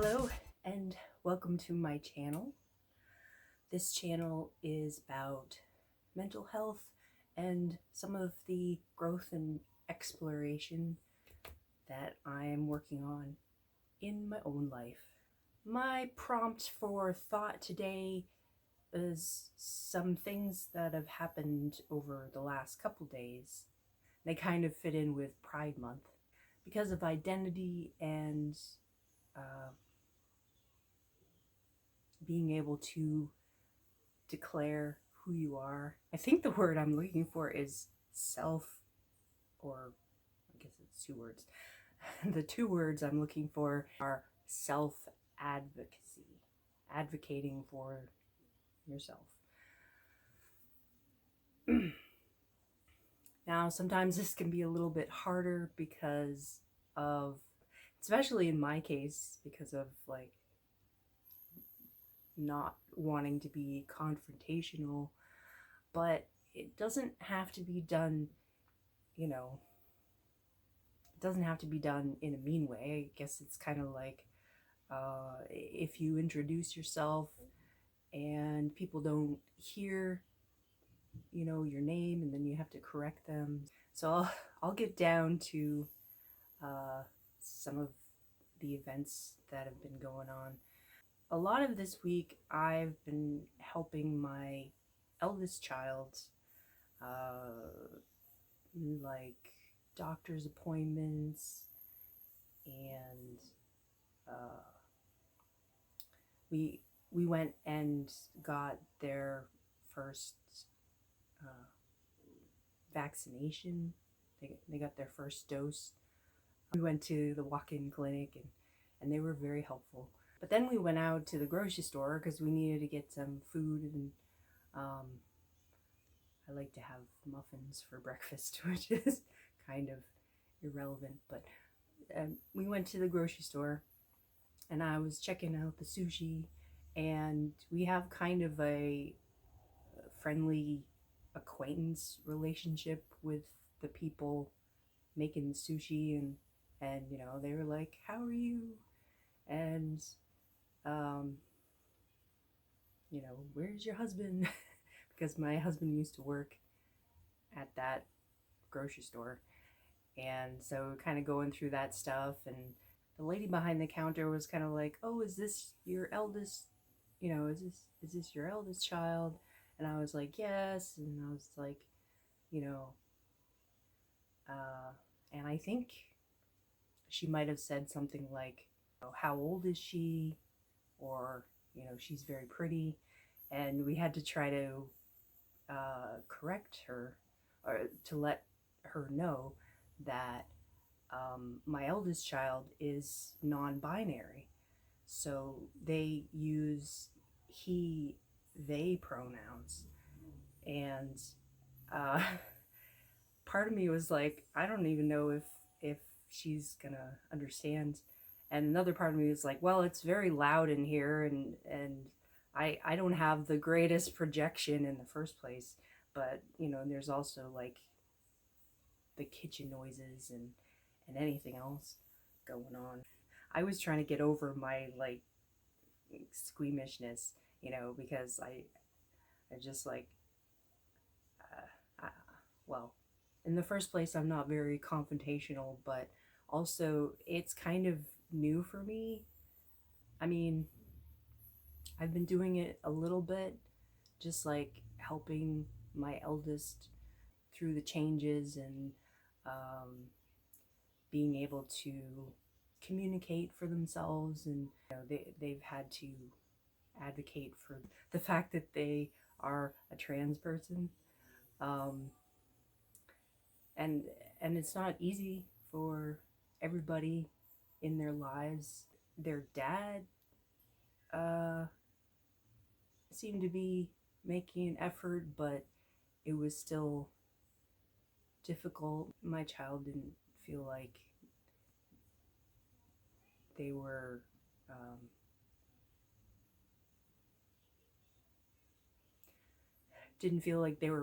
Hello and welcome to my channel. This channel is about mental health and some of the growth and exploration that I am working on in my own life. My prompt for thought today is some things that have happened over the last couple days. They kind of fit in with Pride Month because of identity and being able to declare who you are. I think the word I'm looking for is or I guess it's two words. The two words I'm looking for are self-advocacy, advocating for yourself. Now, sometimes this can be a little bit harder because of, especially in my case, because of like not wanting to be confrontational, but it doesn't have to be done, it doesn't have to be done in a mean way. I guess it's kind of like if you introduce yourself and people don't hear, your name, and then you have to correct them. So I'll get down to some of the events that have been going on. A lot of this week, I've been helping my eldest child, like doctor's appointments, and we went and got their first vaccination. They got their first dose. We went to the walk-in clinic and they were very helpful. But then we went out to the grocery store because we needed to get some food, and I like to have muffins for breakfast, which is kind of irrelevant. But we went to the grocery store and I was checking out the sushi, and we have kind of a friendly acquaintance relationship with the people making the sushi, and they were like, "How are you?" And "Where's your husband?" Because my husband used to work at that grocery store, and so kind of going through that stuff. And the lady behind the counter was kind of like, "Oh, is this your eldest? Is this your eldest child?" And I was like, "Yes." And I was like, and I think she might have said something like, "How old is she?" Or, "She's very pretty." And we had to try to correct her, or to let her know that my eldest child is non-binary. So they use he, they pronouns. And part of me was like, I don't even know if she's gonna understand. And another part of me was like, well, it's very loud in here, and I don't have the greatest projection in the first place. But there's also like the kitchen noises and anything else going on. I was trying to get over my like squeamishness, because I just like well, in the first place, I'm not very confrontational, but also it's kind of new for me. I mean, I've been doing it a little bit, just like helping my eldest through the changes, and being able to communicate for themselves. And they've had to advocate for the fact that they are a trans person. And it's not easy for everybody in their lives. Their dad seemed to be making an effort, but it was still difficult. My child didn't feel like they were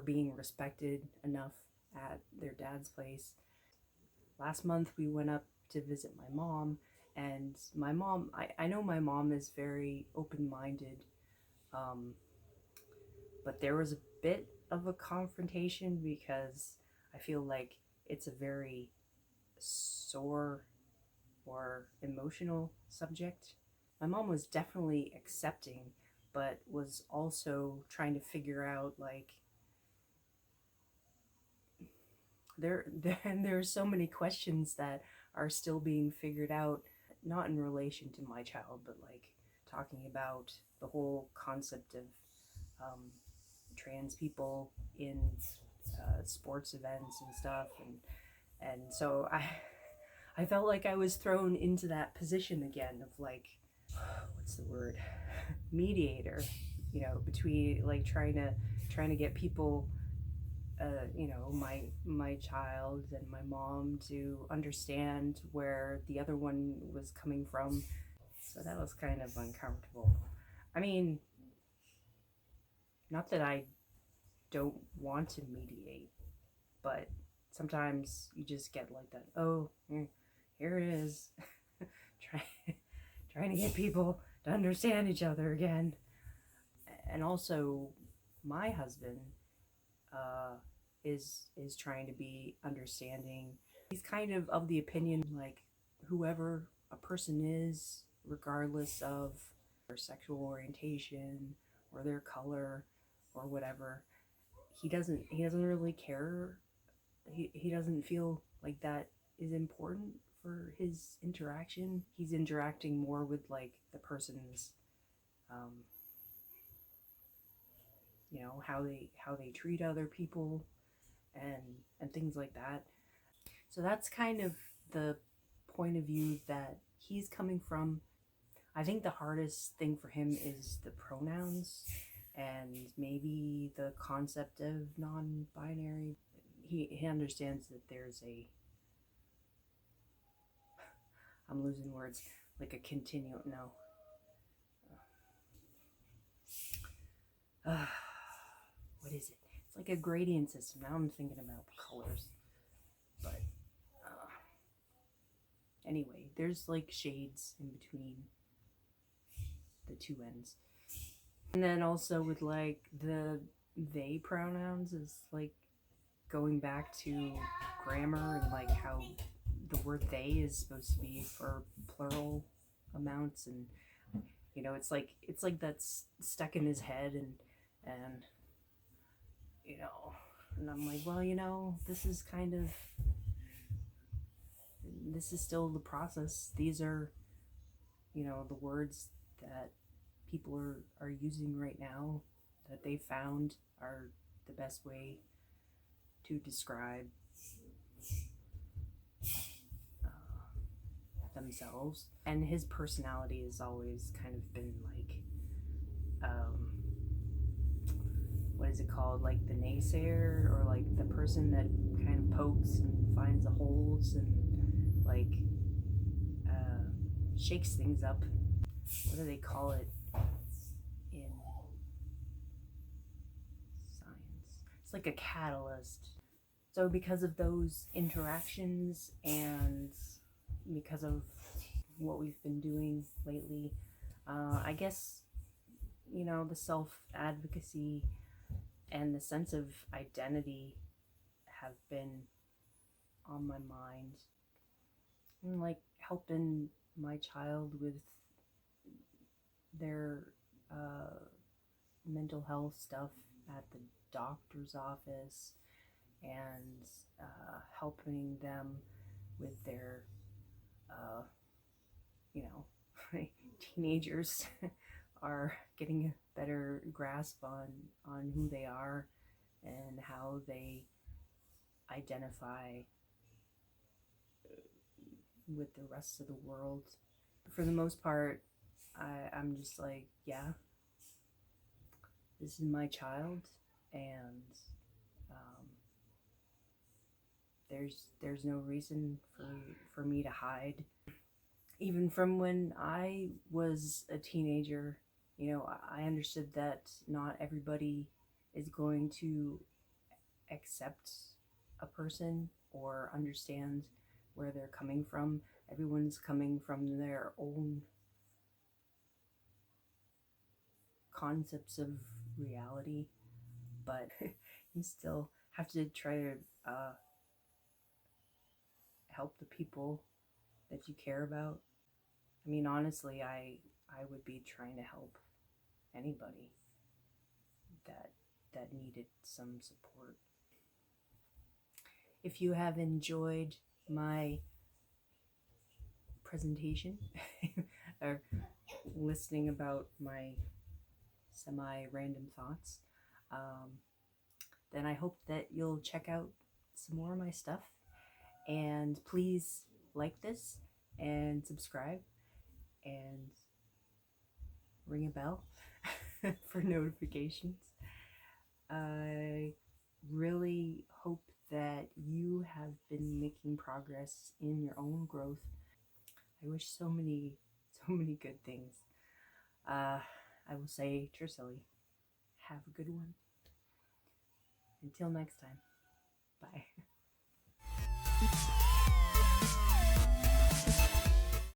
being respected enough at their dad's place. Last month we went up to visit my mom, And my mom, I know my mom is very open-minded, um, but there was a bit of a confrontation because I feel like it's a very sore or emotional subject. My mom was definitely accepting, but was also trying to figure out like there are so many questions that are still being figured out, not in relation to my child, but like talking about the whole concept of um, trans people in sports events and stuff, and so I felt like I was thrown into that position again of like, what's the word, mediator, between like trying to get people, my child and my mom to understand where the other one was coming from. So that was kind of uncomfortable. I mean, not that I don't want to mediate, but sometimes you just get like that. Oh, here it is, try, trying to get people to understand each other again. And also, my husband is trying to be understanding. He's kind of the opinion like whoever a person is, regardless of their sexual orientation or their color or whatever, he doesn't really care. He doesn't feel like that is important for his interaction. He's interacting more with like the person's um, how they treat other people and things like that. So that's kind of the point of view that he's coming from. I think the hardest thing for him is the pronouns and maybe the concept of non-binary. He understands that there's a, I'm losing words, like a continuum. No. What is it? It's like a gradient system. Now I'm thinking about colors. But anyway, there's like shades in between the two ends. And then also with like the they pronouns is like going back to grammar and like how the word they is supposed to be for plural amounts, and it's like that's stuck in his head, and and I'm like, well, this is still the process. These are the words that people are using right now that they found are the best way to describe themselves. And his personality has always kind of been like, what is it called, like the naysayer, or like the person that kind of pokes and finds the holes and like shakes things up. What do they call it in science? It's like a catalyst. So because of those interactions and because of what we've been doing lately, I guess the self-advocacy and the sense of identity have been on my mind, and like helping my child with their mental health stuff at the doctor's office, and helping them with their you know teenagers are getting a better grasp on who they are and how they identify with the rest of the world. For the most part, I'm just like, yeah, this is my child, and there's no reason for me to hide. Even from when I was a teenager, I understood that not everybody is going to accept a person or understand where they're coming from. Everyone's coming from their own concepts of reality, but you still have to try to help the people that you care about. I mean, honestly, I would be trying to help anybody that needed some support. If you have enjoyed my presentation or listening about my semi-random thoughts, then I hope that you'll check out some more of my stuff. And please like this and subscribe and ring a bell for notifications. I really hope that you have been making progress in your own growth. I wish so many good things. I will say, Trisely, have a good one. Until next time, bye.